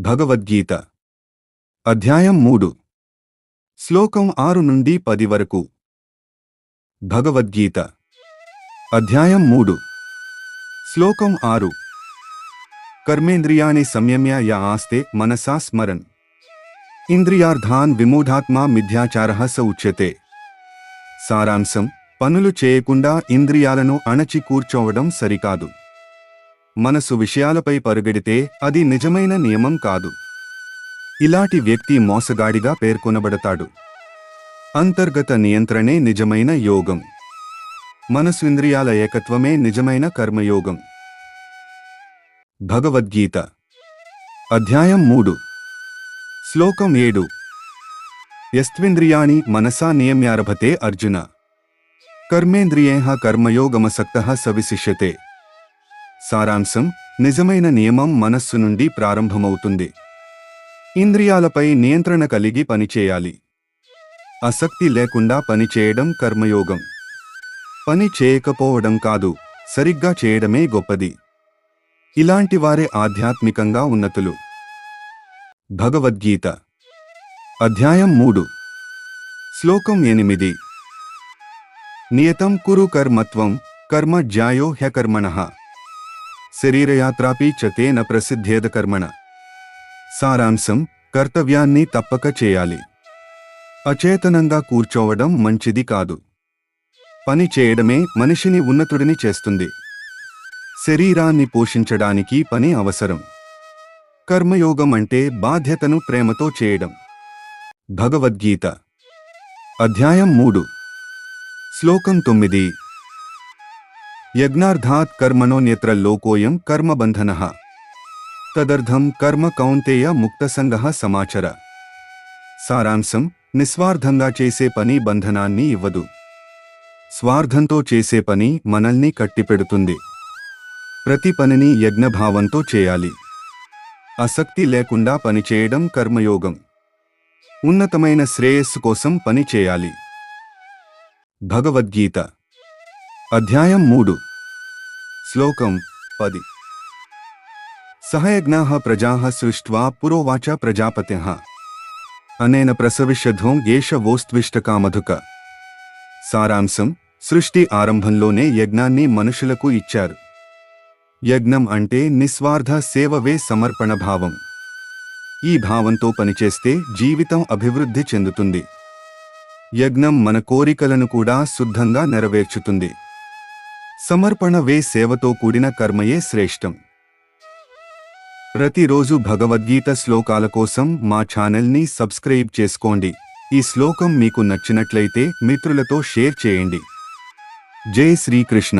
భగవద్గీత అధ్యాయం 3 శ్లోకం 6 నుండి 10 వరకు. భగవద్గీత అధ్యాయం 3 శ్లోకం 6 కర్మేంద్రియాణి సంయమ్య య ఆస్తే మనసా స్మరన్ ఇంద్రియార్థాన్ విమూఢాత్మా మిథ్యాచారః స ఉచ్యతే. సారాంశం: పనులు చేయకుండా ఇంద్రియాలను అణచి కూర్చోవడం సరికాదు. మనసు విషయాలపై పరుగెడితే అది నిజమైన నియమం కాదు. ఇలాంటి వ్యక్తి మోసగాడిగా పేర్కొనబడతాడు. అంతర్గత నియంత్రణే నిజమైన యోగం. మనసు ఇంద్రియాల ఏకత్వమే నిజమైన కర్మయోగం. భగవద్గీత అధ్యాయం 3 శ్లోకం 7 యస్త్వింద్రియాణి మనసా నియమ్యారభతే అర్జున కర్మేంద్రియేః కర్మయోగమసక్తః స విశిష్యతే. సారాంశం: నిజమైన నియమం మనస్సు నుండి ప్రారంభమవుతుంది. ఇంద్రియాలపై నియంత్రణ కలిగి పనిచేయాలి. ఆసక్తి లేకుండా పనిచేయడం కర్మయోగం. పని చేయకపోవడం కాదు, సరిగ్గా చేయడమే గొప్పది. ఇలాంటి వారే ఆధ్యాత్మికంగా ఉన్నతులు. భగవద్గీత అధ్యాయం 3 శ్లోకం 8 నియతం కురు కర్మత్వం కర్మ జ్యాయో హ్యకర్మణః శరీరయాత్రాపి చ తేన ప్రసిద్ధేద కర్మణ. సారాంశం: కర్తవ్యాన్ని తప్పక చేయాలి. అచేతనంగా కూర్చోవడం మంచిది కాదు. పని చేయడమే మనిషిని ఉన్నతుడిని చేస్తుంది. శరీరాన్ని పోషించడానికి పని అవసరం. కర్మయోగం అంటే బాధ్యతను ప్రేమతో చేయడం. భగవద్గీత అధ్యాయం 3 శ్లోకం 9 యజ్ఞార్థాత్ కర్మణోన్యత్ర లోకోయం కర్మబంధనః తదర్థం కర్మ కౌంతేయ ముక్తసంగః సమాచర. సారాంశం: నిస్వార్థంగా చేసే పని బంధనాన్ని ఇవ్వదు. స్వార్థంతో చేసే పని మనల్ని కట్టిపెడుతుంది. ప్రతి పనిని యజ్ఞభావంతో చేయాలి. ఆసక్తి లేకుండా పనిచేయడం కర్మయోగం. ఉన్నతమైన శ్రేయస్సు కోసం పని చేయాలి. భగవద్గీత అధ్యాయం 3 శ్లోకం 10 సహయజ్ఞాః ప్రజాః సృష్ట్వా పురోవాచ ప్రజాపతిః అనేన ప్రసవిష్యధ్వం ఏష వోస్త్విష్టకామధుక. సారాంశం: సృష్టి ఆరంభంలోనే యజ్ఞాన్ని మనుషులకు ఇచ్చారు. యజ్ఞం అంటే నిస్వార్థ సేవవే సమర్పణ భావం. ఈ భావంతో పనిచేస్తే జీవితం అభివృద్ధి చెందుతుంది. యజ్ఞం మన కోరికలను కూడా శుద్ధంగా నెరవేర్చుతుంది. సమర్పణవే సేవతో కూడిన కర్మయే శ్రేష్టం. ప్రతిరోజు భగవద్గీత శ్లోకాల కోసం మా ఛానల్ని సబ్స్క్రైబ్ చేసుకోండి. ఈ శ్లోకం మీకు నచ్చినట్లయితే మిత్రులతో షేర్ చేయండి. జై శ్రీకృష్ణ.